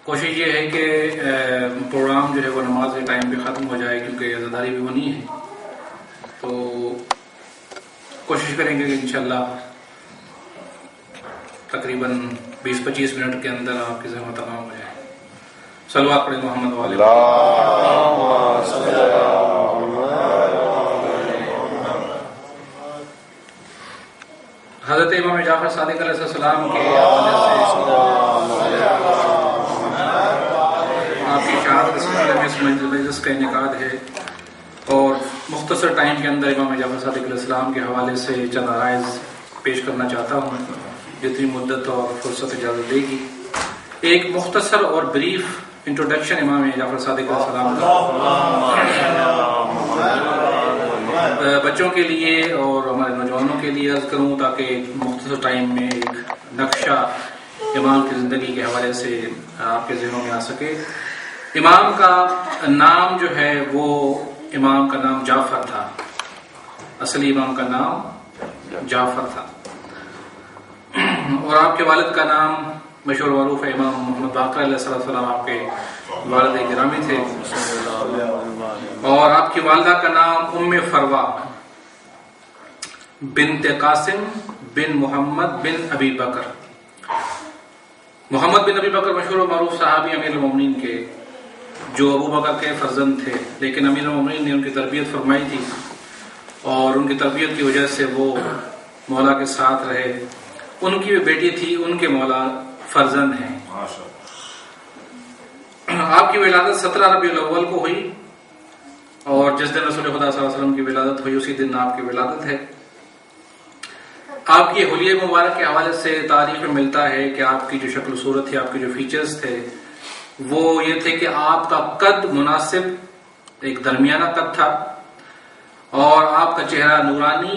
کوشش یہ ہے کہ پروگرام جو ہے وہ نماز کے ٹائم پہ ختم ہو جائے، کیونکہ عزاداری بھی ہونی ہے، تو کوشش کریں گے کہ انشاءاللہ تقریباً 20-25 منٹ کے اندر آپ کی ذمہ تمام ہو جائے. صلوات پڑھیں محمد والے. حضرت امام جعفر صادق علیہ السلام کے آپ کی شہادت کے سلسلے میں اس مجلس کا انعقاد ہے، اور مختصر ٹائم کے اندر امام جعفر صادق علیہ السلام کے حوالے سے چند عرائض پیش کرنا چاہتا ہوں، جتنی مدت اور فرصت اجازت دے گی. ایک مختصر اور بریف انٹروڈکشن امام جعفر صادق علیہ السلام کا بچوں کے لیے اور ہمارے نوجوانوں کے لیے عرض کروں، تاکہ مختصر ٹائم میں ایک نقشہ امام کی زندگی کے حوالے سے آپ کے ذہنوں میں آ سکے. امام کا نام جو ہے وہ امام کا نام جعفر تھا، اصلی امام کا نام جعفر تھا، اور آپ کے والد کا نام مشہور معروف ہے امام محمد باقر علیہ السلام، آپ کے والد گرامی تھے، اور آپ کی والدہ کا نام ام فروا بنت قاسم بن محمد بن ابی بکر. محمد بن ابی بکر مشہور و معروف صحابی امیر المومنین کے، جو ابو بکر کے فرزند تھے، لیکن امیر المومنین نے ان کی تربیت فرمائی تھی، اور ان کی تربیت کی وجہ سے وہ مولا کے ساتھ رہے. ان کی بھی بیٹی تھی، ان کے مولا فرزند ہیں. آپ کی ولادت 17 ربیع الاول کو ہوئی، اور جس دن رسول خدا صلی اللہ علیہ وسلم کی ولادت ہوئی اسی دن آپ کی ولادت ہے. آپ کی حلیہ مبارک کے حوالے سے تاریخ میں ملتا ہے کہ آپ کی جو شکل و صورت تھی، آپ کے جو فیچرز تھے، وہ یہ تھے کہ آپ کا قد مناسب ایک درمیانہ قد تھا، اور آپ کا چہرہ نورانی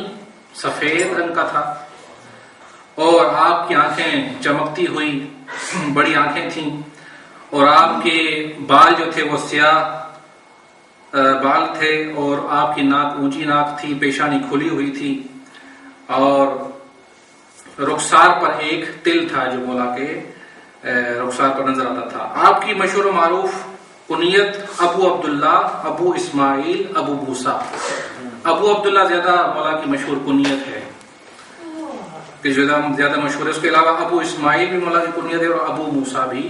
سفید رنگ کا تھا، اور آپ کی آنکھیں چمکتی ہوئی بڑی آنکھیں تھیں، اور آپ کے بال جو تھے وہ سیاہ بال تھے، اور آپ کی ناک اونچی ناک تھی، پیشانی کھلی ہوئی تھی، اور رخسار پر ایک تل تھا جو مولا کے رخسار پر نظر آتا تھا. آپ کی مشہور و معروف کنیت ابو عبداللہ، ابو اسماعیل، ابو موسیٰ. ابو عبداللہ زیادہ مولا کی مشہور کنیت ہے، کہ زیادہ مشہور ہے. اس کے علاوہ ابو اسماعیل بھی مولا کی کنیت ہے، اور ابو موسیٰ بھی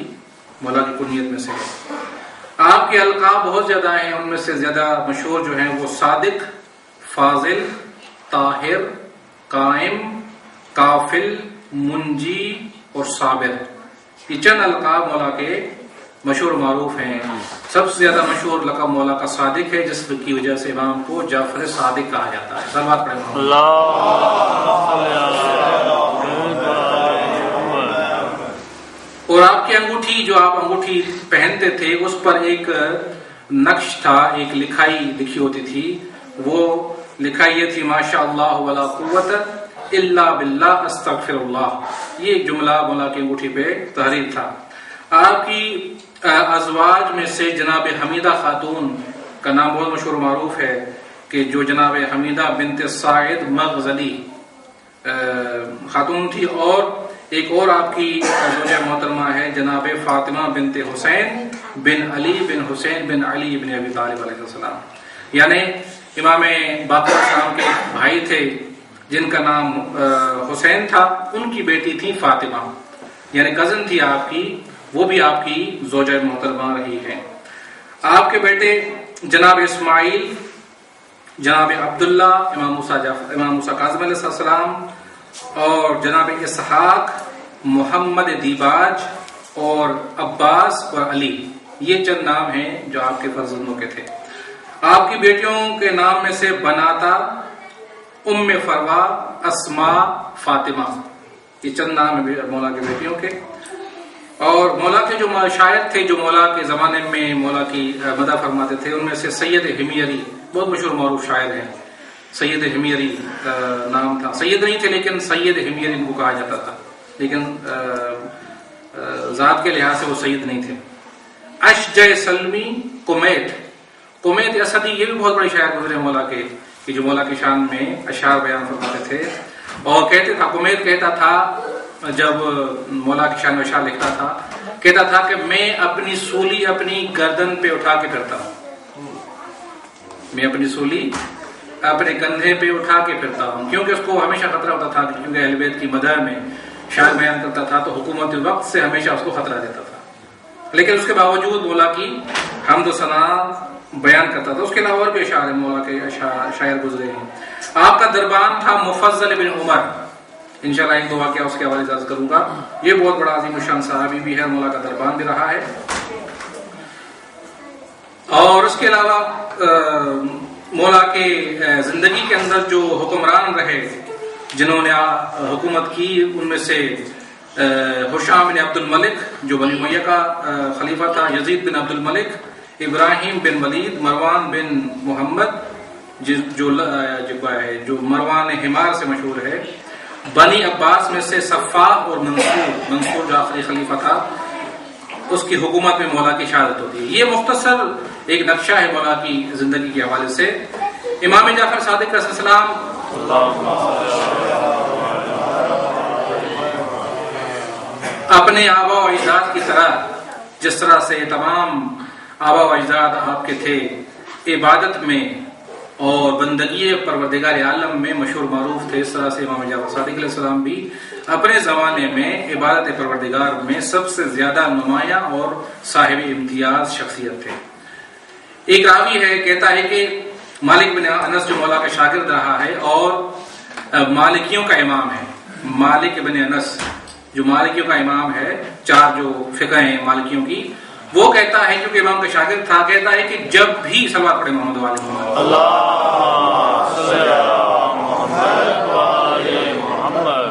مولا کی کنیت میں سے ہے. آپ کے القاب بہت زیادہ ہیں، ان میں سے زیادہ مشہور جو ہیں وہ صادق، فاضل، طاہر، قائم، کافل، منجی اور صابر. یہ چند القاب مولا کے مشہور معروف ہیں. سب سے زیادہ مشہور لقب مولا کا صادق ہے، جس کی وجہ سے امام کو جعفر صادق کہا جاتا ہے. صلوات پڑھیں اور آپ کی انگوٹھی، جو آپ انگوٹھی پہنتے تھے، اس پر ایک نقش تھا، ایک لکھائی لکھی ہوتی تھی. وہ لکھائی یہ تھی: ماشاء اللہ ولا قوت الا باللہ استغفر اللہ. یہ ایک جملہ مولا کی انگوٹھی پہ تحریر تھا. آپ کی ازواج میں سے جناب حمیدہ خاتون کا نام بہت مشہور معروف ہے، کہ جو جناب حمیدہ بنت سعید مغزلی خاتون تھی. اور ایک اور آپ کی زوجہ محترمہ ہے جناب فاطمہ بنت حسین بن علی بن حسین بن علی بن ابی طالب علیہ السلام. یعنی امام باقر السلام کے بھائی تھے جن کا نام حسین تھا، ان کی بیٹی تھی فاطمہ، یعنی کزن تھی آپ کی، وہ بھی آپ کی زوجہ محترمہ رہی ہے. آپ کے بیٹے جناب اسماعیل، جناب عبداللہ، امام موسیٰ کاظم علیہ السلام، اور جناب اسحاق، محمد دیباج اور عباس اور علی، یہ چند نام ہیں جو آپ کے فرزندوں کے تھے. آپ کی بیٹیوں کے نام میں سے بناتا، ام فروا، اسما، فاطمہ، یہ چند نام ہیں مولا کی بیٹیوں کے. اور مولا کے جو شاعر تھے، جو مولا کے زمانے میں مولا کی مدح فرماتے تھے، ان میں سے سید حمیری بہت مشہور معروف شاعر ہیں. سید حمیری نام تھا، سید نہیں تھے لیکن سید حمیری ان کو کہا جاتا تھا، لیکن ذات کے لحاظ سے وہ سید نہیں تھے. اشجع سلمی قمیت اسدی، یہ بھی بہت بڑے شاعر گزرے مولا کے، کہ جو مولا کی شان میں اشعار بیان فرماتے تھے. اور کہتے تھا، قمیت کہتا تھا جب مولا کی شان میں اشعار لکھتا تھا کہتا تھا کہ میں اپنی سولی اپنی گردن پہ اٹھا کے پھرتا ہوں، میں اپنی سولی اپنے کندھے پہ اٹھا کے پھرتا ہوں، کیونکہ اس کو ہمیشہ خطرہ ہوتا تھا، کیونکہ اہل بیت کی مدح میں شاعر بیان کرتا تھا تو حکومت وقت سے ہمیشہ اس کو خطرہ دیتا تھا، لیکن اس کے باوجود مولا کی حمد و ثنا بیان کرتا تھا۔ اس کے علاوہ اور بھی اشعار مولا کے شاعر گزرے ہیں۔ آپ کا دربان تھا مفضل بن عمر، انشاءاللہ ایک دو واقعہ اس کے حوالے سے عرض کروں گا۔ یہ بہت بڑا عظیم الشان صحابی بھی ہے، مولا کا دربان بھی رہا ہے۔ اور اس کے علاوہ مولا کے زندگی کے اندر جو حکمران رہے جنہوں نے حکومت کی، ان میں سے ہشام بن عبد الملک جو بنی امیہ کا خلیفہ تھا، یزید بن عبد الملک، ابراہیم بن ولید، مروان بن محمد جو مروان حمار سے مشہور ہے، بنی عباس میں سے صفاء اور منصور جو آخری خلیفہ تھا، اس کی حکومت میں مولا کی شہادت ہوتی ہے۔ یہ مختصر ایک نقشہ ہے مولا کی زندگی کے حوالے سے۔ امام جعفر صادق علیہ السلام اپنے آبا و اجداد کی طرح، جس طرح سے تمام آبا و اجداد آپ کے تھے، عبادت میں اور بندگی پروردگار عالم میں مشہور معروف تھے، اس طرح سے امام جعفر صادق علیہ السلام بھی اپنے زمانے میں عبادت پروردگار میں سب سے زیادہ نمایاں اور صاحب امتیاز شخصیت تھے۔ ایک راوی ہے، کہتا ہے کہ مالک بن انس جو مولا کا شاگرد رہا ہے اور مالکیوں کا امام ہے، مالک بن انس جو مالکیوں کا امام ہے، چار جو فقہ ہیں مالکیوں کی، وہ کہتا ہے کیونکہ امام کا شاگرد تھا، کہتا ہے کہ جب بھی صلوات پڑھے محمد والے محمد،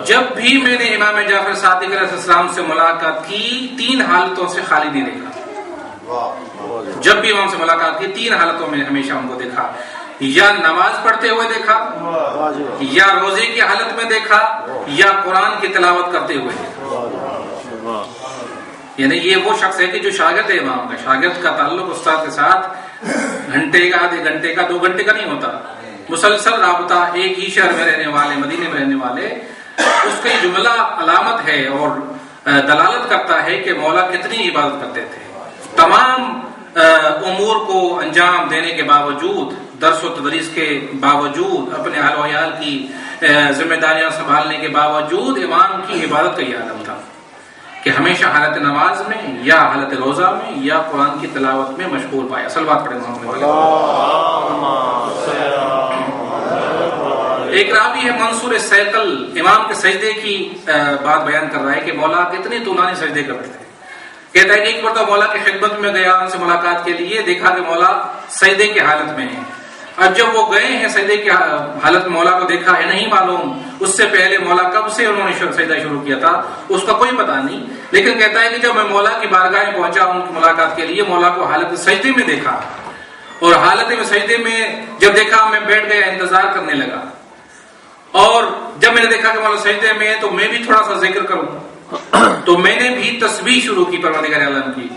جب بھی میں نے امام جعفر صادق علیہ السلام سے ملاقات کی، تین حالتوں سے خالی نہیں دیکھا۔ جب بھی امام سے ملاقات کی، تین حالتوں میں ہمیشہ ان کو دیکھا، یا نماز پڑھتے ہوئے دیکھا، یا روزے کی حالت میں دیکھا، یا قرآن کی تلاوت کرتے ہوئے دیکھا۔ یعنی یہ وہ شخص ہے کہ جو شاگرد ہے امام کا، شاگرد کا تعلق استاد کے ساتھ گھنٹے کا، آدھے گھنٹے کا، 2 گھنٹے کا نہیں ہوتا، مسلسل رابطہ، ایک ہی شہر میں رہنے والے، مدینے میں رہنے والے، اس کا یہ جملہ علامت ہے اور دلالت کرتا ہے کہ مولا کتنی عبادت کرتے تھے۔ تمام امور کو انجام دینے کے باوجود، درس و تدریس کے باوجود، اپنے اہل و عیال کی ذمہ داریاں سنبھالنے کے باوجود، امام کی عبادت کا یہ عالم تھا کہ ہمیشہ حالت نماز میں یا حالت روزہ میں یا قرآن کی تلاوت میں مشغول پایا۔ صلوات پڑھے محمد۔ ایک راوی ہے منصور سیقل، امام کے سجدے کی بات بیان کر رہا ہے کہ مولا کتنے طولانی سجدے کرتے تھے۔ کہتا ہے کہ ایک مرتبہ مولا کی خدمت میں گیا ان سے ملاقات کے لیے، دیکھا کہ مولا سجدے کی حالت میں ہیں۔ اب جب وہ گئے ہیں سجدے کی حالت میں، مولا کو دیکھا ہے، نہیں معلوم اس سے پہلے مولا کب سے انہوں نے سجدہ شروع کیا تھا، اس کا کوئی پتہ نہیں، لیکن کہتا ہے کہ جب میں مولا کی بارگاہ میں پہنچا ان کی ملاقات کے لیے، مولا کو حالت سجدے میں دیکھا، اور حالت میں سجدے میں جب دیکھا میں بیٹھ گیا، انتظار کرنے لگا، اور جب میں نے دیکھا کہ مولا سجدے میں ہے تو میں بھی تھوڑا سا ذکر کروں، تو میں نے بھی تسبیح شروع کی، پروردگار عالم کی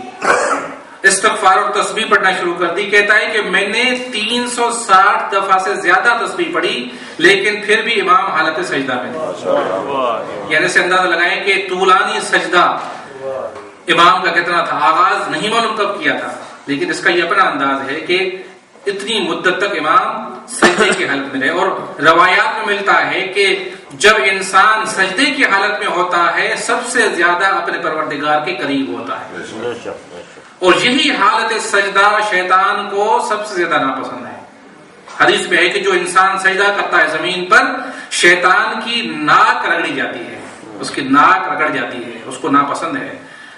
استغفار اور تسبیح پڑھنا شروع کر دی۔ کہتا ہے کہ میں نے 360 دفعہ سے زیادہ تسبیح پڑھی، لیکن پھر بھی امام حالت سجدہ میں تھے۔ یعنی سے اندازہ لگائیں کہ طولانی سجدہ امام کا کتنا تھا، آغاز نہیں معلوم کب کیا تھا، لیکن اس کا یہ اپنا انداز ہے کہ اتنی مدت تک امام سجدے کی حالت میں رہے۔ اور روایات میں ملتا ہے کہ جب انسان سجدے کی حالت میں ہوتا ہے، سب سے زیادہ اپنے پروردگار کے قریب ہوتا ہے، اور یہی حالت سجدہ شیطان کو سب سے زیادہ ناپسند ہے۔ حدیث میں ہے کہ جو انسان سجدہ کرتا ہے زمین پر، شیطان کی ناک رگڑی جاتی ہے، اس کی ناک رگڑ جاتی ہے، اس کو ناپسند ہے۔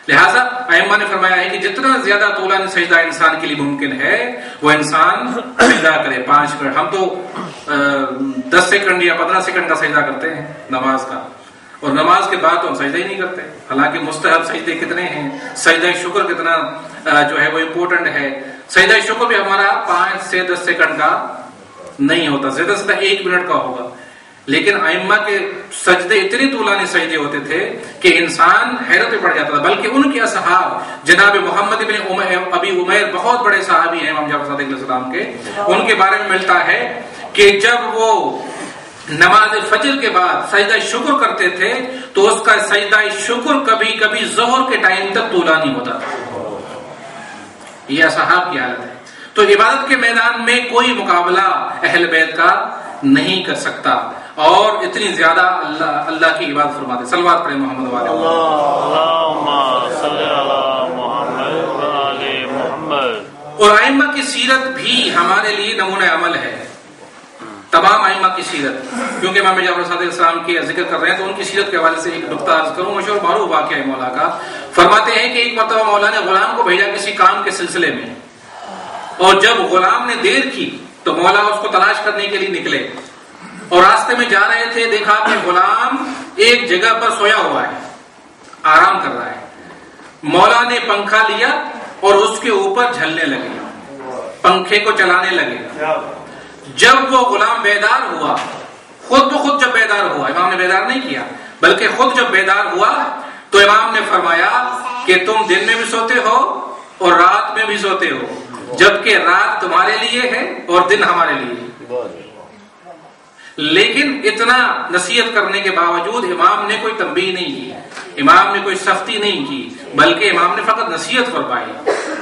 لہذا ائمہ نے فرمایا ہے کہ جتنا زیادہ طولانی سجدہ انسان کے لیے ممکن ہے، وہ انسان سجدہ کرے۔ 5 منٹ، ہم تو 10 سیکنڈ یا 15 سیکنڈ کا سجدہ کرتے ہیں نماز کا، اور نماز کے بعد تو ہم سجدہ ہی نہیں کرتے، حالانکہ مستحب سجدے کتنے ہیں، سجدہ شکر کتنا جو ہے وہ امپورٹنٹ ہے۔ سجدہ شکر بھی ہمارا 5 سے 10 سیکنڈ کا نہیں ہوتا، زیادہ سے زیادہ 1 منٹ کا ہوگا، لیکن ائمہ کے سجدے اتنے طولانی سجدے ہوتے تھے کہ انسان حیرت میں پڑ جاتا تھا۔ بلکہ ان کے اصحاب جناب محمد بن ابی عمیر، بہت بڑے صحابی ہیں امام جعفر صادق علیہ السلام کے، ان کے بارے میں ملتا ہے کہ جب وہ نماز فجر کے بعد سجدہ شکر کرتے تھے تو اس کا سجدہ شکر کبھی کبھی ظہر کے ٹائم تک طولا نہیں ہوتا تھا. یہ اصحاب کی حالت ہے. تو عبادت کے میدان میں کوئی مقابلہ اہل بیت کا نہیں کر سکتا. اور اتنی زیادہ اللہ کی عبادت فرماتے. صلوات پڑھیں محمد والے اللہم صلی علی محمد وآل محمد. اور ائمہ کی سیرت بھی ہمارے لیے نمونہ عمل ہے. تمام ائمہ کی سیرت، کیونکہ امام جعفر صادق السلام کی ذکر کر رہے ہیں تو ان کی سیرت کے حوالے سے ایک نقطہ عرض کروں. مشہور معروف واقعہ ہے مولا کا. فرماتے ہیں کہ ایک مرتبہ مولا نے غلام کو بھیجا کسی کام کے سلسلے میں، اور جب غلام نے دیر کی تو مولا اس کو تلاش کرنے کے لیے نکلے اور راستے میں جا رہے تھے. دیکھا کہ غلام ایک جگہ پر سویا ہوا ہے، آرام کر رہا ہے. مولا نے پنکھا لیا اور اس کے اوپر جھلنے لگے، پنکھے کو چلانے لگے. جب وہ غلام بیدار ہوا، خود بخود جب بیدار ہوا، امام نے بیدار نہیں کیا بلکہ خود جب بیدار ہوا تو امام نے فرمایا کہ تم دن میں بھی سوتے ہو اور رات میں بھی سوتے ہو، جبکہ رات تمہارے لیے ہے اور دن ہمارے لیے. لیکن اتنا نصیحت کرنے کے باوجود امام نے کوئی تنبیہ نہیں کی، امام نے کوئی سختی نہیں کی، بلکہ امام نے فقط نصیحت فرمائی.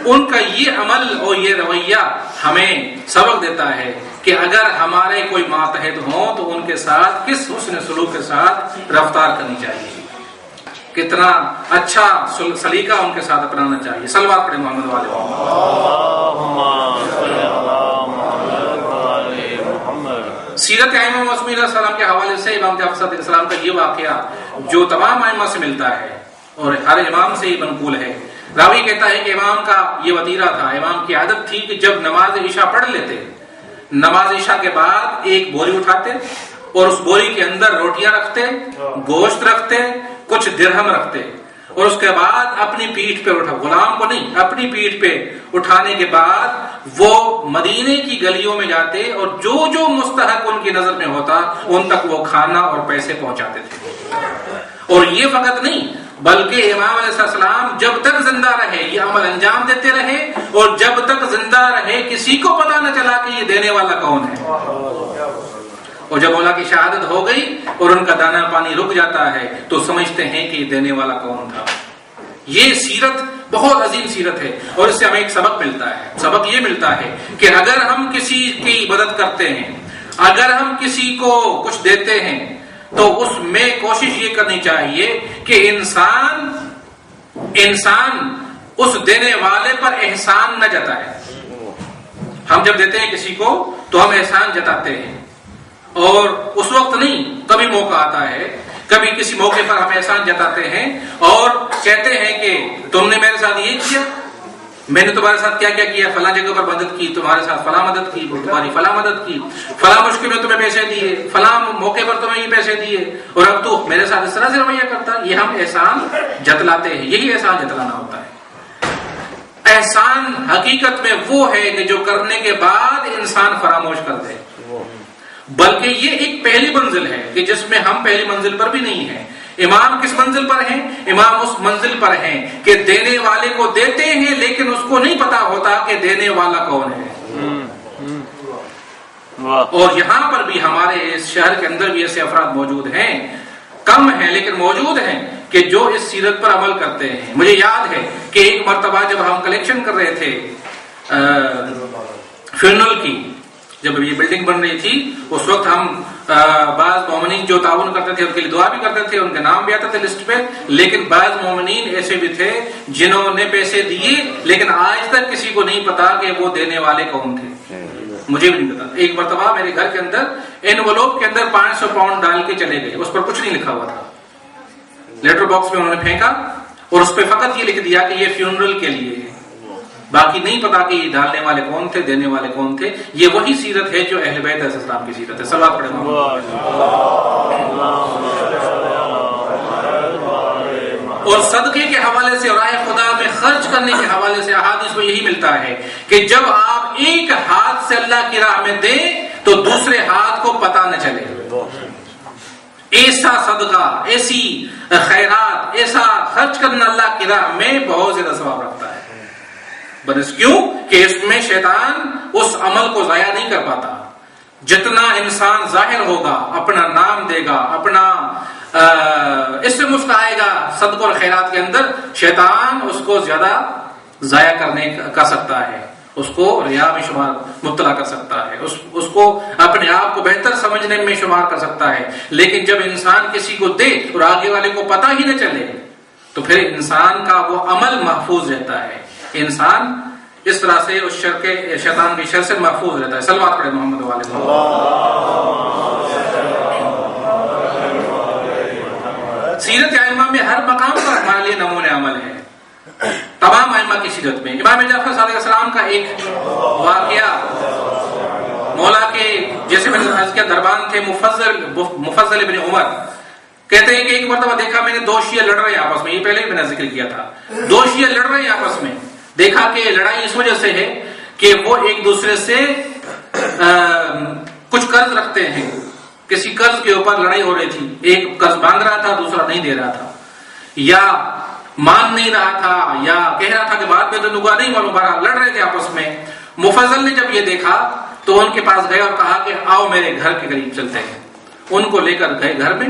ان کا یہ عمل اور یہ رویہ ہمیں سبق دیتا ہے کہ اگر ہمارے کوئی ماتحت ہوں تو ان کے ساتھ کس حسن سلوک کے ساتھ رفتار کرنی چاہیے، کتنا اچھا سلیقہ ان کے ساتھ اپنانا چاہیے. صلوات پڑھیں محمد والے محمد. سیرت ائمہ معصومین علیہ السلام کے حوالے سے امام جعفر صادق السلام کا یہ واقعہ جو تمام ائمہ سے ملتا ہے اور ہر امام سے ہی منقول ہے. راوی کہتا ہے کہ امام کا یہ وتیرہ تھا، امام کی عادت تھی کہ جب نماز عشاء پڑھ لیتے، نماز عشاء کے بعد ایک بوری اٹھاتے اور اس بوری کے اندر روٹیاں رکھتے، گوشت رکھتے، کچھ درہم رکھتے، اور اس کے بعد اپنی پیٹھ پہ اٹھا، غلام کو نہیں، اپنی پیٹھ پہ اٹھانے کے بعد وہ مدینے کی گلیوں میں جاتے اور جو جو مستحق ان کی نظر میں ہوتا ان تک وہ کھانا اور پیسے پہنچاتے تھے. اور یہ فقط نہیں بلکہ امام علیہ السلام جب تک زندہ رہے یہ عمل انجام دیتے رہے، اور جب تک زندہ رہے کسی کو پتا نہ چلا کہ یہ دینے والا کون ہے. اور جب مولا کی شہادت ہو گئی اور ان کا دانا پانی رک جاتا ہے تو سمجھتے ہیں کہ یہ دینے والا کون تھا. یہ سیرت بہت عظیم سیرت ہے اور اس سے ہمیں ایک سبق ملتا ہے. سبق یہ ملتا ہے کہ اگر ہم کسی کی مدد کرتے ہیں، اگر ہم کسی کو کچھ دیتے ہیں تو اس میں کوشش یہ کرنی چاہیے کہ انسان اس دینے والے پر احسان نہ جتائے. ہم جب دیتے ہیں کسی کو تو ہم احسان جتاتے ہیں، اور اس وقت نہیں، کبھی موقع آتا ہے، کبھی کسی موقع پر ہم احسان جتاتے ہیں اور کہتے ہیں کہ تم نے میرے ساتھ یہ کیا، میں نے تمہارے ساتھ کیا کیا کیا، فلاں جگہ پر مدد کی، تمہارے ساتھ فلاں مدد کی، تمہاری فلاں مدد کی، فلاں مشکل میں تمہیں پیسے دیے، فلاں موقع پر تمہیں یہ پیسے دیے، اور اب تو میرے ساتھ اس طرح سے رویہ کرتا. یہ ہم احسان جتلاتے ہیں، یہی احسان جتلانا ہوتا ہے. احسان حقیقت میں وہ ہے کہ جو کرنے کے بعد انسان فراموش کر دے، بلکہ یہ ایک پہلی منزل ہے کہ جس میں ہم پہلی منزل پر بھی نہیں ہیں. امام کس منزل پر ہیں؟ امام اس منزل پر ہیں کہ دینے والے کو دیتے ہیں لیکن اس کو نہیں پتا ہوتا کہ دینے والا کون ہے. اور یہاں پر بھی ہمارے اس شہر کے اندر بھی ایسے افراد موجود ہیں، کم ہیں لیکن موجود ہیں، کہ جو اس سیرت پر عمل کرتے ہیں. مجھے یاد ہے کہ ایک مرتبہ جب ہم کلیکشن کر رہے تھے فیونرل کی، جب یہ بلڈنگ بن رہی تھی، اس وقت ہم بعض مومنین جو تعاون کرتے تھے ان کے لیے دعا بھی کرتے تھے، ان کا نام بھی آتا تھا لسٹ پہ، لیکن بعض مومنین ایسے بھی تھے جنہوں نے پیسے دیے لیکن آج تک کسی کو نہیں پتا کہ وہ دینے والے کون تھے. مجھے بھی نہیں پتا. ایک مرتبہ میرے گھر کے اندر انویلوپ کے اندر 500 پاؤنڈ ڈال کے چلے گئے، اس پر کچھ نہیں لکھا ہوا تھا، لیٹر باکس میں انہوں نے پھینکا اور اس پہ فقط یہ لکھ دیا کہ یہ فیونرل کے لیے ہے، باقی نہیں پتا کہ یہ ڈالنے والے کون تھے، دینے والے کون تھے. یہ وہی سیرت ہے جو اہل بیت علیہ السلام کی سیرت ہے. صلوات پڑھیں. اور صدقے کے حوالے سے اور راہ خدا میں خرچ کرنے کے حوالے سے احادیث میں یہی ملتا ہے کہ جب آپ ایک ہاتھ سے اللہ کی راہ میں دیں تو دوسرے ہاتھ کو پتہ نہ چلے. ایسا صدقہ، ایسی خیرات، ایسا خرچ کرنا اللہ کی راہ میں بہت زیادہ ثواب رکھتا ہے. بس کیوں کہ اس میں شیطان اس عمل کو ضائع نہیں کر پاتا، جتنا انسان ظاہر ہوگا، اپنا نام دے گا، اپنا اس سے مسکرائے گا صدقہ اور خیرات کے اندر، شیطان اس کو زیادہ ضائع کر سکتا ہے، اس کو ریا میں شمار مبتلا کر سکتا ہے، اس کو اپنے آپ کو بہتر سمجھنے میں شمار کر سکتا ہے. لیکن جب انسان کسی کو دے اور آگے والے کو پتہ ہی نہ چلے تو پھر انسان کا وہ عمل محفوظ رہتا ہے. انسان اس طرح سے اس شر کے شیطان کی شر سے محفوظ رہتا ہے. صلوات پڑھیں محمد والے سیرت ائمہ میں ہر مقام پر ہمارے لیے نمونۂ عمل ہے. تمام ائمہ کی سیرت میں امام جعفر صادق علیہ السلام کا ایک واقعہ، مولا کے جیسے میں نے عرض کیا دربان تھے مفضل ابن عمر، کہتے ہیں کہ ایک مرتبہ دیکھا میں نے دو شیعہ لڑ رہے ہیں آپس میں، یہ پہلے بھی میں نے ذکر کیا تھا، دو شیعہ لڑ رہے ہیں آپس میں. دیکھا کہ لڑائی اس وجہ سے ہے کہ وہ ایک دوسرے سے کچھ قرض رکھتے ہیں، کسی قرض کے اوپر لڑائی ہو رہی تھی، ایک قرض باندھ رہا تھا دوسرا نہیں دے رہا تھا، یا مان نہیں رہا تھا، یا کہہ رہا تھا کہ بعد میں تو نگاہ نہیں معلوم، بہرحال لڑ رہے تھے آپس میں. مفضل نے جب یہ دیکھا تو ان کے پاس گئے اور کہا کہ آؤ میرے گھر کے قریب چلتے ہیں. ان کو لے کر گئے گھر میں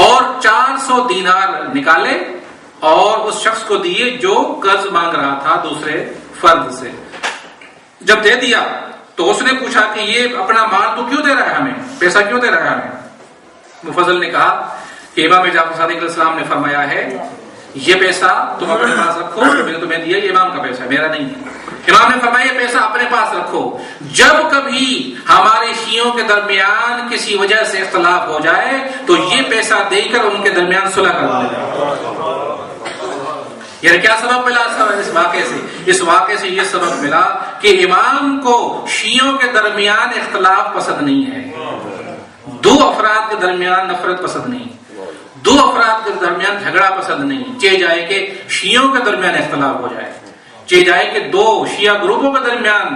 اور 400 دینار نکالے اور اس شخص کو دیے جو قرض مانگ رہا تھا دوسرے فرد سے. جب دے دیا تو اس نے پوچھا کہ یہ اپنا مال تو کیوں دے رہا ہے ہمیں، پیسہ کیوں دے رہا ہے ہمیں؟ مفضل نے کہا کہ امام جعفر صادق علیہ السلام نے فرمایا ہے یہ پیسہ تم اپنے پاس رکھو، میں نے تمہیں دیا، یہ امام کا پیسہ ہے، میرا نہیں ہے. امام نے فرمایا یہ پیسہ اپنے پاس رکھو، جب کبھی ہمارے شیعوں کے درمیان کسی وجہ سے اختلاف ہو جائے تو یہ پیسہ دے کر ان کے درمیان صلح کر دیں. یعنی کیا سبب ملا اس واقعے سے یہ سبب ملا کہ امام کو شیعوں کے درمیان اختلاف پسند نہیں ہے، دو افراد کے درمیان نفرت پسند نہیں، دو افراد کے درمیان جھگڑا پسند نہیں، چاہے جائے کہ شیعوں کے درمیان اختلاف ہو جائے، چاہے جائے کہ دو شیعہ گروپوں کے درمیان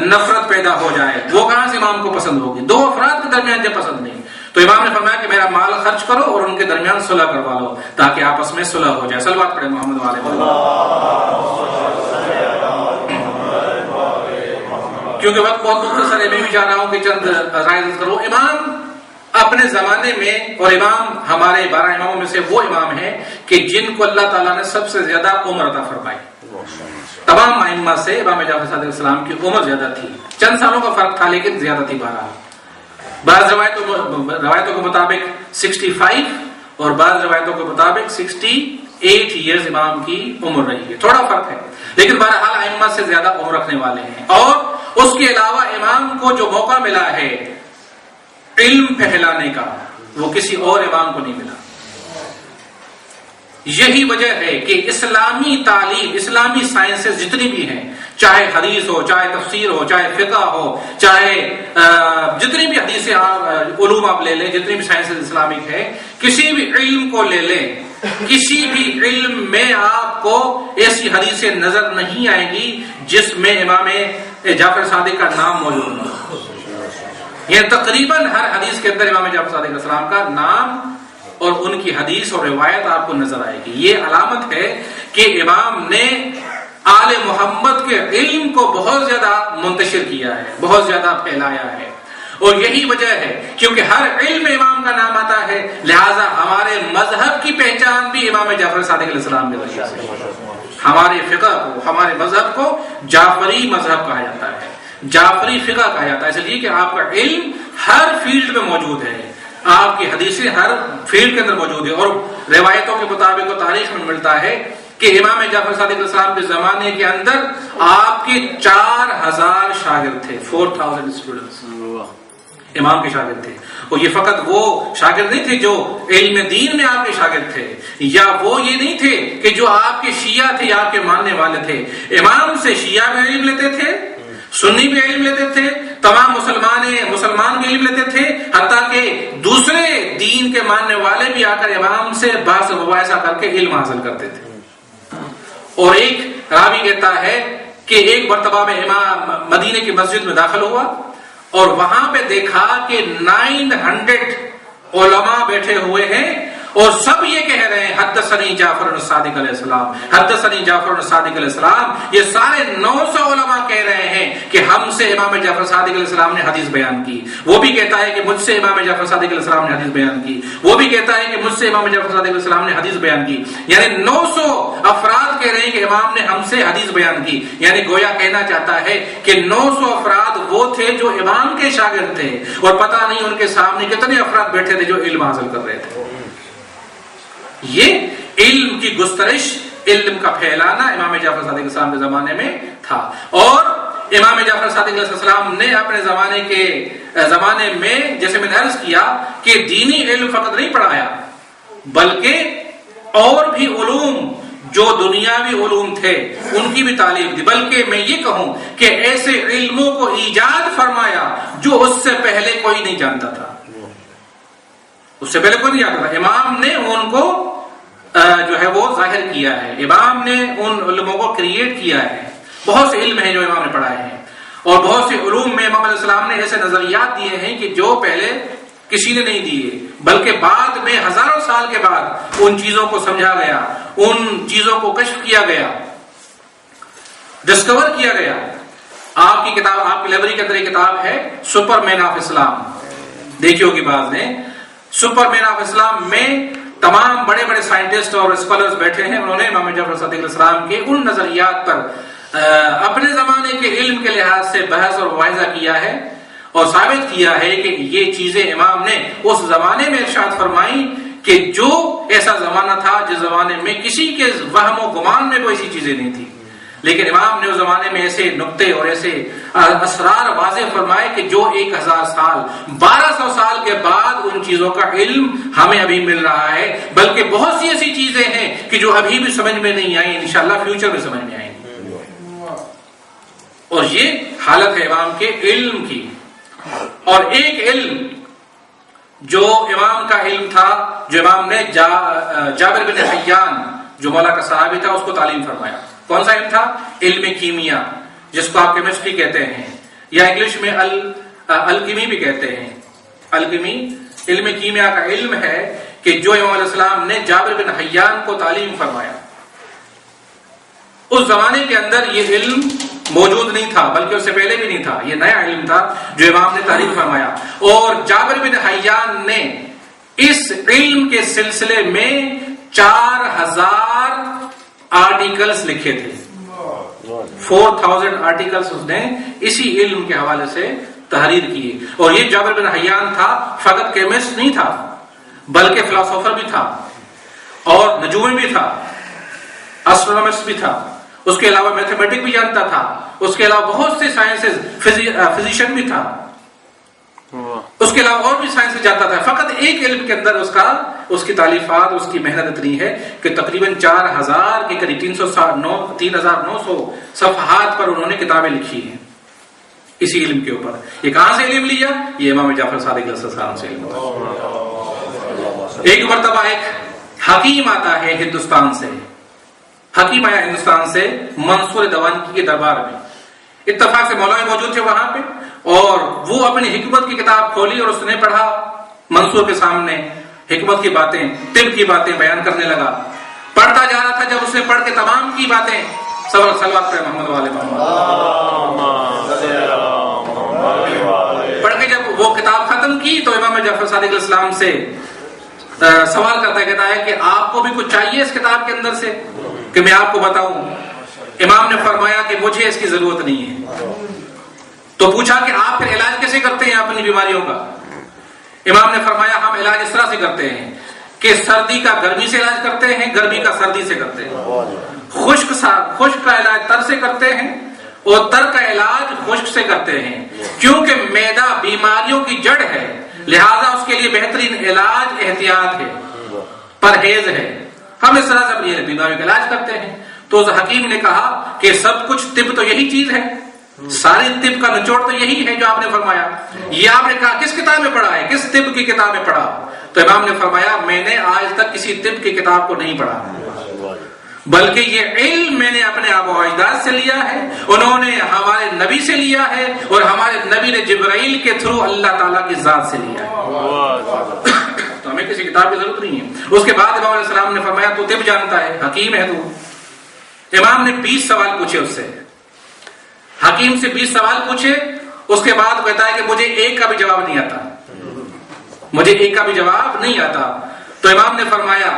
نفرت پیدا ہو جائے، وہ کہاں سے امام کو پسند ہوگی؟ دو افراد کے درمیان جب پسند نہیں. تو امام نے فرمایا کہ میرا مال خرچ کرو اور ان کے درمیان صلح کروا لو تاکہ آپس میں صلح ہو جائے. صلوات پڑھیں محمد والے. کیونکہ وقت بہت مختصر ہے، میں بھی چاہ رہا ہوں کہ چند رائے کروں. امام اپنے زمانے میں، اور امام ہمارے 12 اماموں میں سے وہ امام ہیں کہ جن کو اللہ تعالیٰ نے سب سے زیادہ عمر عطا فرمائی. تمام ائمہ سے امام جعفر صادق علیہ السلام کی عمر زیادہ تھی، چند سالوں کا فرق تھا لیکن زیادہ تھی. بعض روایتوں کے مطابق 65 اور بعض روایتوں کے مطابق 68 ایئرز امام کی عمر رہی ہے، تھوڑا فرق ہے لیکن بہرحال ائمہ سے زیادہ عمر رکھنے والے ہیں. اور اس کے علاوہ امام کو جو موقع ملا ہے علم پھیلانے کا وہ کسی اور امام کو نہیں ملا. یہی وجہ ہے کہ اسلامی تعلیم، اسلامی سائنسز جتنی بھی ہیں، چاہے حدیث ہو، چاہے تفسیر ہو، چاہے فقہ ہو، چاہے جتنی بھی حدیث علوم آپ لے لیں، جتنی بھی سائنسز اسلامک ہے، کسی بھی علم کو لے لیں، کسی بھی علم میں آپ کو ایسی حدیثیں نظر نہیں آئیں گی جس میں امام جعفر صادق کا نام موجود ہو. یہ تقریباً ہر حدیث کے اندر امام جعفر صادق علیہ السلام کا نام اور ان کی حدیث اور روایت آپ کو نظر آئے گی. یہ علامت ہے کہ امام نے آل محمد کے علم کو بہت زیادہ منتشر کیا ہے، بہت زیادہ پھیلایا ہے. اور یہی وجہ ہے کیونکہ ہر علم میں امام کا نام آتا ہے، لہذا ہمارے مذہب کی پہچان بھی امام جعفر صادق علیہ السلام کے ذریعے سے. ہمارے فقہ کو، ہمارے مذہب کو جعفری مذہب کہا جاتا ہے، جعفری فقہ کہا جاتا ہے، اس لیے کہ آپ کا علم ہر فیلڈ میں موجود ہے، آپ کی حدیثیں ہر فیلڈ کے اندر موجود ہے. اور روایتوں کے مطابق اور تاریخ میں ملتا ہے کہ امام جعفر صادق علیہ السلام کے زمانے کے اندر آپ کے 4000 شاگرد تھے، 4000 اسٹوڈنٹس امام کے شاگرد تھے. اور یہ فقط وہ شاگرد نہیں تھے جو علم دین میں آپ کے شاگرد تھے، یا وہ یہ نہیں تھے کہ جو آپ کے شیعہ تھے یا آپ کے ماننے والے تھے. امام سے شیعہ بھی علم لیتے تھے، سنی بھی علم لیتے تھے، تمام مسلمان بھی علم لیتے تھے، حتیٰ کہ دوسرے دین کے ماننے والے بھی آ کر امام سے بحث و مباحثہ کر کے علم حاصل کرتے تھے. اور ایک راوی کہتا ہے کہ ایک مرتبہ میں امام مدینے کی مسجد میں داخل ہوا اور وہاں پہ دیکھا کہ 900 علماء بیٹھے ہوئے ہیں اور سب یہ کہہ رہے ہیں حدثنی جعفر الصادق علیہ السلام، حدثنی جعفر الصادق علیہ السلام. یہ سارے 900 علماء کہہ رہے ہیں کہ ہم سے امام جعفر صادق علیہ السلام نے حدیث بیان کی. وہ بھی کہتا ہے کہ مجھ سے امام جعفر صادق علیہ السلام نے حدیث بیان کی. وہ بھی کہتا ہے کہ مجھ سے امام جعفر صادق علیہ السلام نے حدیث بیان کی. یعنی 900 افراد کہہ رہے ہیں کہ امام نے ہم سے حدیث بیان کی. یعنی گویا کہنا چاہتا ہے کہ 900 افراد وہ تھے جو امام کے شاگرد تھے، اور پتہ نہیں ان کے سامنے کتنے افراد بیٹھے تھے جو علم حاصل کر رہے تھے. یہ علم کی گسترش، علم کا پھیلانا امام جعفر صادق علیہ السلام کے زمانے میں تھا. اور امام جعفر صادق علیہ السلام نے اپنے زمانے میں جیسے میں نے عرض کیا کہ دینی علم فقط نہیں پڑھایا، بلکہ اور بھی علوم جو دنیاوی علوم تھے ان کی بھی تعلیم دی. بلکہ میں یہ کہوں کہ ایسے علموں کو ایجاد فرمایا جو اس سے پہلے کوئی نہیں جانتا تھا. اس سے پہلے کوئی نہیں جانتا تھا. امام نے ان کو جو ہے وہ ظاہر کیا ہے، امام نے ان علموں کو کریٹ کیا ہے. بہت سے علم ہیں جو امام نے پڑھائے ہیں، اور بہت سے علوم میں امام علیہ السلام نے ایسے نظریات دیے ہیں کہ جو پہلے کسی نے نہیں دیے، بلکہ بعد میں ہزاروں سال کے بعد ان چیزوں کو سمجھا گیا، ان چیزوں کو کشف کیا گیا، ڈسکور کیا گیا. آپ کی کتاب، آپ کی لائبریری کے اندر ایک کتاب ہے سپر مین آف اسلام، دیکھی ہوگی بعض نے. سپر مین آف اسلام میں تمام بڑے بڑے سائنٹسٹ اور اسکالرز بیٹھے ہیں. انہوں نے امام جعفر صادق علیہ السلام کے ان نظریات پر اپنے زمانے کے علم کے لحاظ سے بحث اور مباحثہ کیا ہے، اور ثابت کیا ہے کہ یہ چیزیں امام نے اس زمانے میں ارشاد فرمائی کہ جو ایسا زمانہ تھا جس زمانے میں کسی کے وہم و گمان میں کوئی ایسی چیزیں نہیں تھی، لیکن امام نے اس زمانے میں ایسے نقطے اور ایسے اسرار واضح فرمائے کہ جو 1000 سال 1200 سال کے بعد ان چیزوں کا علم ہمیں ابھی مل رہا ہے. بلکہ بہت سی ایسی چیزیں ہیں کہ جو ابھی بھی سمجھ میں نہیں آئی، انشاءاللہ فیوچر میں سمجھ میں آئیں گی. اور یہ حالت ہے امام کے علم کی. اور ایک علم جو امام کا علم تھا، جو امام نے جابر بن حیان جو مولا کا صحابی تھا اس کو تعلیم فرمایا. کون سا علم تھا؟ علم کیمیا، جس کو آپ کیمسٹری کہتے ہیں، یا انگلش میں الکیمی بھی کہتے ہیں. الکیمی علم کیمیا کا علم ہے کہ جو امام علیہ السلام نے جابر بن حیان کو تعلیم فرمایا. اس زمانے کے اندر یہ علم موجود نہیں تھا، بلکہ اس سے پہلے بھی نہیں تھا. یہ نیا علم تھا جو امام نے تعریف فرمایا. اور جابر بن حیان نے اس علم کے سلسلے میں 4000 آرٹیکلز لکھے تھے. 4000 آرٹیکلز اس نے اسی علم کے حوالے سے تحریر کی. اور یہ جابر بن حیان تھا فقط کیمسٹ نہیں تھا، بلکہ فلاسفر بھی تھا، اور نجومی بھی تھا، اسٹرونامسٹ بھی تھا. اس کے علاوہ میتھمیٹک بھی جانتا تھا. اس کے علاوہ بہت سے سائنسز، فزیشین بھی تھا. اس کے علاوہ اور بھی سائنس جانتا تھا. فقط ایک علم کے اندر اس کی تالیفات، اس کی محنت اتنی ہے کہ تقریباً 4000 کے قریب 3900 صفحات پر انہوں نے کتابیں لکھی ہیں اسی علم کے اوپر. یہ کہاں سے علم لیا؟ یہ امام جعفر صادق علیہ السلام سے علم. ایک مرتبہ ایک حکیم آتا ہے ہندوستان سے، حکیم آیا ہندوستان سے منصور دوانکی کے دربار میں. اتفاق سے مولوی موجود تھے وہاں پہ، اور وہ اپنی حکمت کی کتاب کھولی اور اس نے پڑھا. منصور کے سامنے حکمت کی باتیں، طب کی باتیں بیان کرنے لگا. پڑھتا جا رہا تھا. جب اس نے پڑھ کے تمام کی باتیں، صلوات پہ محمد والے محمد، پڑھ کے جب وہ کتاب ختم کی تو امام جعفر صادق علیہ السلام سے سوال کرتا ہے، کہتا ہے کہ آپ کو بھی کچھ چاہیے اس کتاب کے اندر سے کہ میں آپ کو بتاؤں؟ امام نے فرمایا کہ مجھے اس کی ضرورت نہیں ہے. تو پوچھا کہ آپ پھر علاج کیسے کرتے ہیں اپنی بیماریوں کا؟ امام نے فرمایا ہم علاج اس طرح سے کرتے ہیں کہ سردی کا گرمی سے علاج کرتے ہیں، گرمی کا سردی سے کرتے ہیں، خشک کا علاج تر سے کرتے ہیں، اور تر کا علاج خشک سے کرتے ہیں. کیونکہ معدہ بیماریوں کی جڑ ہے، لہذا اس کے لیے بہترین علاج احتیاط ہے، پرہیز ہے. ہم اس طرح سے اپنی بیماریوں کا علاج کرتے ہیں. تو اس حکیم نے کہا کہ سب کچھ طب تو یہی چیز ہے، ساری طب کا نچوڑ تو یہی ہے جو آپ نے فرمایا. یہ آپ نے کہا کس کتاب میں پڑھا ہے، کس طب کی کتاب میں پڑھا؟ تو امام نے فرمایا میں نے آج تک کسی طب کی کتاب کو نہیں پڑھا، بلکہ یہ علم میں نے اپنے آبا و اجداد سے لیا ہے، انہوں نے ہمارے نبی سے لیا ہے، اور ہمارے نبی نے جبرائیل کے تھرو اللہ تعالیٰ کی ذات سے لیا ہے. تو ہمیں کسی کتاب کی ضرورت نہیں ہے۔ اس کے بعد امام علیہ السلام نے فرمایا تو طب جانتا ہے، حکیم ہے تو۔ امام نے 20 سوال پوچھے اس سے، حکیم سے 20 سوال پوچھے، اس کے بعد کہتا ہے کہ مجھے ایک کا بھی جواب نہیں آتا، مجھے ایک کا بھی جواب نہیں آتا۔ تو امام نے فرمایا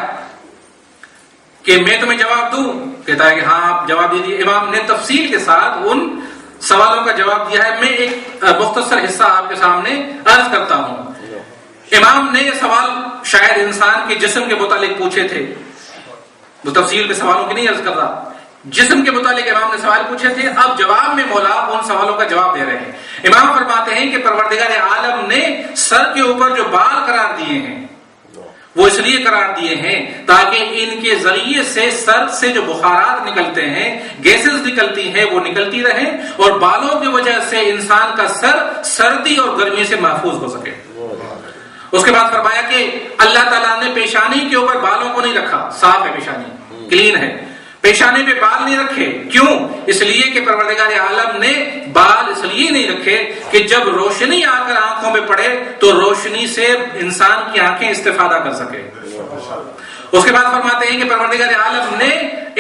کہ میں تمہیں جواب دوں؟ کہتا ہے کہ ہاں آپ جواب دیجیے۔ امام نے تفصیل کے ساتھ ان سوالوں کا جواب دیا ہے۔ میں ایک مختصر حصہ آپ کے سامنے عرض کرتا ہوں۔ امام نے یہ سوال شاید انسان کے جسم کے متعلق پوچھے تھے، وہ تفصیل کے سوالوں کی نہیں عرض کر رہا، جسم کے متعلق امام نے سوال پوچھے تھے۔ اب جواب میں مولا ان سوالوں کا جواب دے رہے ہیں۔ امام فرماتے ہیں کہ پروردگار عالم نے سر کے اوپر جو بال قرار دیے ہیں وہ اس لیے قرار دیے ہیں تاکہ ان کے ذریعے سے سر سے جو بخارات نکلتے ہیں، گیسز نکلتی ہیں، وہ نکلتی رہیں اور بالوں کی وجہ سے انسان کا سر سردی اور گرمی سے محفوظ ہو سکے۔ اس کے بعد فرمایا کہ اللہ تعالیٰ نے پیشانی کے اوپر بالوں کو نہیں رکھا، صاف ہے پیشانی، کلین ہے، پیشانی پہ بال نہیں رکھے۔ کیوں؟ اس لیے کہ پروردگار عالم نے بال اس لیے نہیں رکھے کہ جب روشنی آ کر آنکھوں میں پڑے تو روشنی سے انسان کی آنکھیں استفادہ کر سکے۔ اس کے بعد فرماتے ہیں کہ پروردگار عالم نے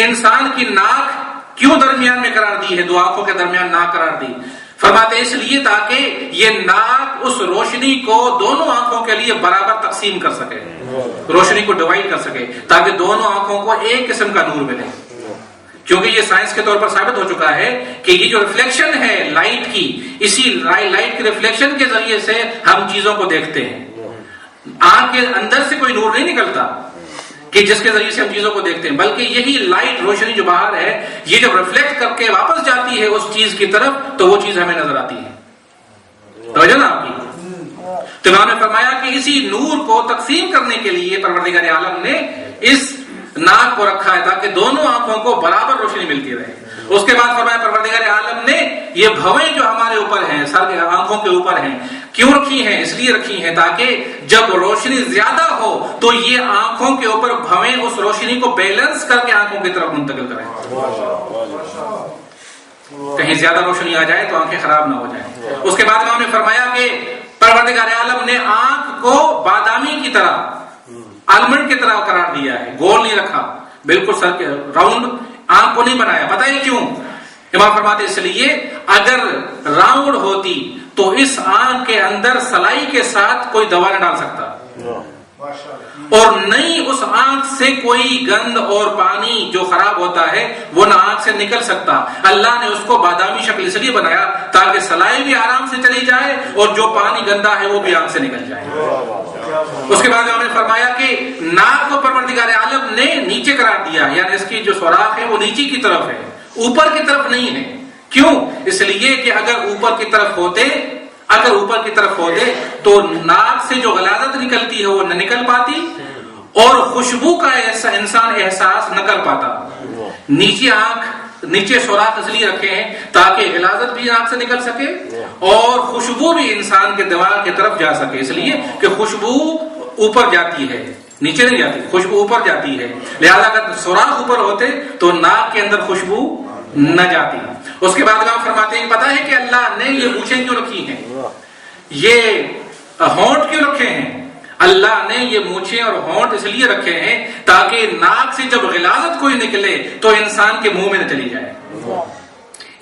انسان کی ناک کیوں درمیان میں قرار دی ہے، دو آنکھوں کے درمیان ناک قرار دی؟ فرماتے ہیں اس لیے تاکہ یہ ناک اس روشنی کو دونوں آنکھوں کے لیے برابر تقسیم کر سکے، روشنی کو ڈیوائڈ کر سکے تاکہ دونوں آنکھوں کو ایک قسم کا نور ملے۔ کیونکہ یہ سائنس کے طور پر ثابت ہو چکا ہے کہ یہ جو ریفلیکشن ہے لائٹ کی، اسی لائٹ کی ریفلیکشن کے ذریعے سے ہم چیزوں کو دیکھتے ہیں۔ آنکھ کے اندر سے کوئی نور نہیں نکلتا کہ جس کے ذریعے سے ہم چیزوں کو دیکھتے ہیں، بلکہ یہی لائٹ روشنی جو باہر ہے یہ جب ریفلیکٹ کر کے واپس جاتی ہے اس چیز کی طرف تو وہ چیز ہمیں نظر آتی ہے۔ توجہ نا آپ کی؟ تو انہوں نے فرمایا کہ اسی نور کو تقسیم کرنے کے لیے پروردگار عالم نے اس ناک کو رکھا ہے تاکہ دونوں آنکھوں کو برابر روشنی ملتی رہے۔ اس کے بعد فرمایا پروردگار عالم نے یہ بھویں جو ہمارے اوپر ہیں، سر کے آنکھوں کے اوپر ہیں، کیوں رکھی ہیں؟ اس لیے رکھی ہیں تاکہ جب روشنی زیادہ ہو تو یہ آنکھوں کے اوپر بھویں اس روشنی کو بیلنس کر کے آنکھوں کی طرف منتقل کریں۔ کہیں زیادہ روشنی آ جائے تو آنکھیں خراب نہ ہو جائیں۔ اس کے بعد انہوں نے فرمایا کہ پروردگار عالم نے آنکھ کو بادامی کی طرح، آلمنڈ کی طرح قرار دیا ہے، گول نہیں رکھا، بالکل سر کے راؤنڈ آنکھ کو نہیں بنایا۔ بتائیے کیوں؟ امام فرماتے اس لیے اگر راؤنڈ ہوتی تو اس آنکھ کے اندر سلائی کے ساتھ کوئی دوا نہ ڈال سکتا، اور نہیں اس آنکھ سے کوئی گند اور پانی جو خراب ہوتا ہے وہ نہ آنکھ سے نکل سکتا۔ اللہ نے اس کو بادامی شکل اس لیے بنایا تاکہ سلائی بھی آرام سے چلی جائے اور جو پانی گندا ہے وہ بھی آنکھ سے نکل جائے۔ اس کے بعد انہوں نے فرمایا کہ ناک کو پروردگار عالم نے نیچے قرار دیا، یعنی اس کی جو سوراخ ہے وہ نیچے کی طرف ہے، اوپر کی طرف نہیں ہے۔ کیوں؟ اس لیے کہ اگر اوپر کی طرف ہوتے تو ناک سے جو غلاظت نکلتی ہے وہ نہ نکل پاتی اور خوشبو کا انسان احساس نہ کر پاتا۔ نیچے سوراخ اس لیے رکھے ہیں تاکہ غلاظت بھی آنکھ سے نکل سکے اور خوشبو بھی انسان کے دماغ کی طرف جا سکے، اس لیے کہ خوشبو اوپر جاتی ہے، نیچے نہیں جاتی، خوشبو اوپر جاتی ہے۔ لہذا اگر سوراخ اوپر ہوتے تو ناک کے اندر خوشبو نہ جاتی۔ اس کے بعد آپ فرماتے ہیں پتہ ہے کہ اللہ نے یہ مونچھیں کیوں رکھی ہیں، یہ ہونٹ کیوں رکھے ہیں؟ اللہ نے یہ مونچھیں اور ہونٹ اس لیے رکھے ہیں تاکہ ناک سے جب غلاظت کوئی نکلے تو انسان کے منہ میں نہ چلی جائے،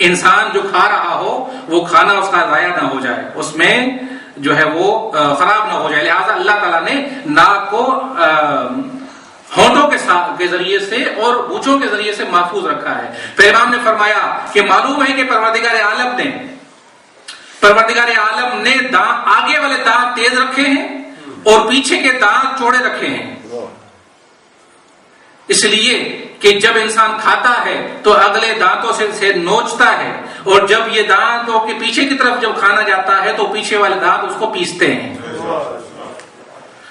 انسان جو کھا رہا ہو وہ کھانا اس کا ضائع نہ ہو جائے، اس میں جو ہے وہ خراب نہ ہو جائے۔ لہذا اللہ تعالیٰ نے ناک کو ہونٹوں کے ذریعے سے اور مونچھوں کے ذریعے سے محفوظ رکھا ہے۔ پھر امام نے فرمایا کہ معلوم ہے کہ پروردگار عالم نے آگے والے دانت تیز رکھے ہیں اور پیچھے کے دانت چوڑے رکھے ہیں، اس لیے کہ جب انسان کھاتا ہے تو اگلے دانتوں سے نوچتا ہے اور جب یہ دانتوں کے پیچھے کی طرف جب کھانا جاتا ہے تو پیچھے والے دانت اس کو پیستے ہیں۔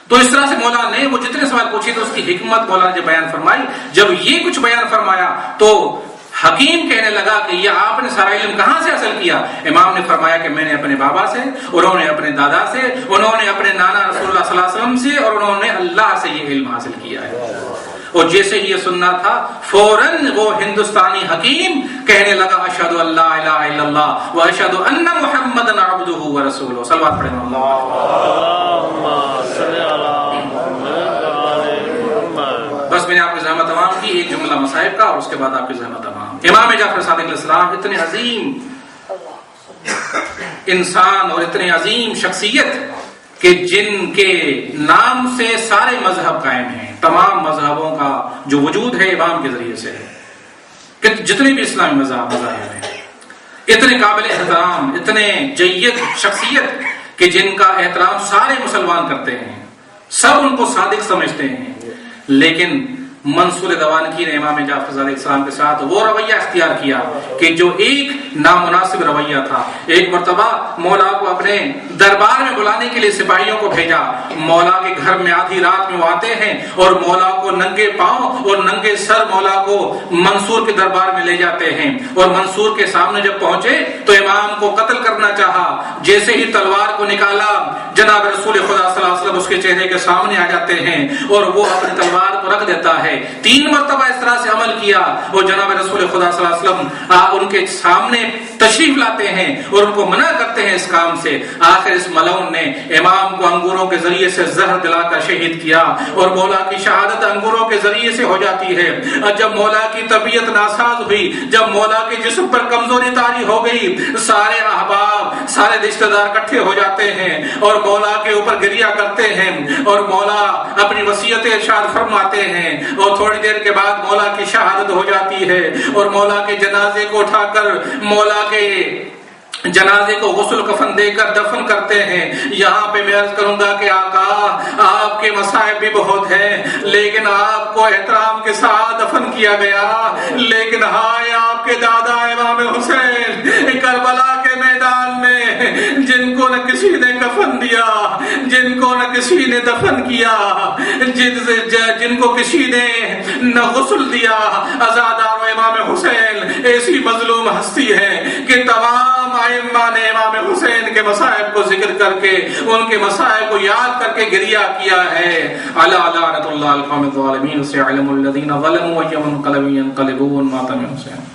تو اس طرح سے مولا نے وہ جتنے سوال پوچھے تو اس کی حکمت مولا نے بیان فرمائی۔ جب یہ کچھ بیان فرمایا تو حکیم کہنے لگا کہ یہ آپ نے سارا علم کہاں سے حاصل کیا؟ امام نے فرمایا کہ میں نے اپنے بابا سے، انہوں نے اپنے دادا سے، انہوں نے اپنے نانا رسول اللہ صلی اللہ علیہ وسلم سے، اور انہوں نے اللہ سے یہ علم حاصل کیا ہے۔ اور جیسے ہی یہ سننا تھا فوراً وہ ہندوستانی حکیم کہنے لگا اشہد ان لا الہ الا اللہ واشہد ان محمدا عبدہ ورسولہ۔ صلوات پڑھیں۔ اللہم صلی علی محمد۔ میں نے آپ کی زحمت تمام کی، ایک جملہ مصائب کا اور اس کے بعد آپ کی زحمت تمام۔ امام جعفر صادق علیہ السلام اتنے عظیم انسان اور اتنے عظیم شخصیت کہ جن کے نام سے سارے مذہب قائم ہیں، تمام مذہبوں کا جو وجود ہے امام کے ذریعے سے ہے، کہ جتنے بھی اسلامی مذاہب ہیں، اتنے قابل احترام، اتنے جید شخصیت کہ جن کا احترام سارے مسلمان کرتے ہیں، سب ان کو صادق سمجھتے ہیں، لیکن منصور دوانکی نے امام جعفر صادق علیہ السلام کے ساتھ وہ رویہ اختیار کیا کہ جو ایک نامناسب رویہ تھا۔ ایک مرتبہ مولا کو اپنے دربار میں بلانے کے لیے سپاہیوں کو بھیجا، مولا کے گھر میں آدھی رات میں وہ آتے ہیں اور مولا کو ننگے پاؤں اور ننگے سر مولا کو منصور کے دربار میں لے جاتے ہیں، اور منصور کے سامنے جب پہنچے تو امام کو قتل کرنا چاہا، جیسے ہی تلوار کو نکالا جناب رسول خدا صلی اللہ علیہ وسلم اس کے چہرے کے سامنے آ جاتے ہیں اور وہ اپنی تلوار کو رکھ دیتا ہے۔ 3 مرتبہ اس طرح سے عمل کیا اور جناب رسول خدا صلی اللہ علیہ وسلم ان کے سامنے تشریف لاتے ہیں اور ان کو منع کرتے ہیں اس کام سے۔ آخر اس ملعون نے امام کو انگوروں کے ذریعے سے زہر دلا کر شہید کیا اور مولا کی شہادت انگوروں کے ذریعے سے ہو جاتی ہے۔ جب مولا کی طبیعت ناساز ہوئی، جب مولا کے جسم پر کمزوری طاری ہو گئی، سارے احباب، سارے رشتہ دار اکٹھے ہو جاتے ہیں اور مولا کے اوپر گریہ کرتے ہیں اور مولا اپنی وصیت ارشاد فرماتے ہیں، اور تھوڑی دیر کے بعد مولا کی شہادت ہو جاتی ہے اور مولا کے جنازے کو اٹھا کر مولا کے جنازے کو غسل کفن دے کر دفن کرتے ہیں۔ یہاں پہ میں عرض کروں گا کہ آقا آپ کے مصائب بھی بہت ہیں، لیکن آپ کو احترام کے ساتھ دفن کیا گیا، لیکن ہائے آپ کے دادا امام حسین کربلا کے میدان میں جن کو نہ کسی نے کفن دیا، جن کو نہ کسی نے دفن کیا، جن کو کسی نے نہ غسل دیا، عزادار امام حسین ایسی مظلوم ہستی ہے کہ تمام ائمہ نے امام حسین کے مصائب کو ذکر کر کے ان کے مصائب کو یاد کر کے گریہ کیا ہے۔ الا لعنۃ اللہ القوم الظالمین، سيعلم الذين ظلموا ايهم منقلب ينقلبون۔ ماتم حسین۔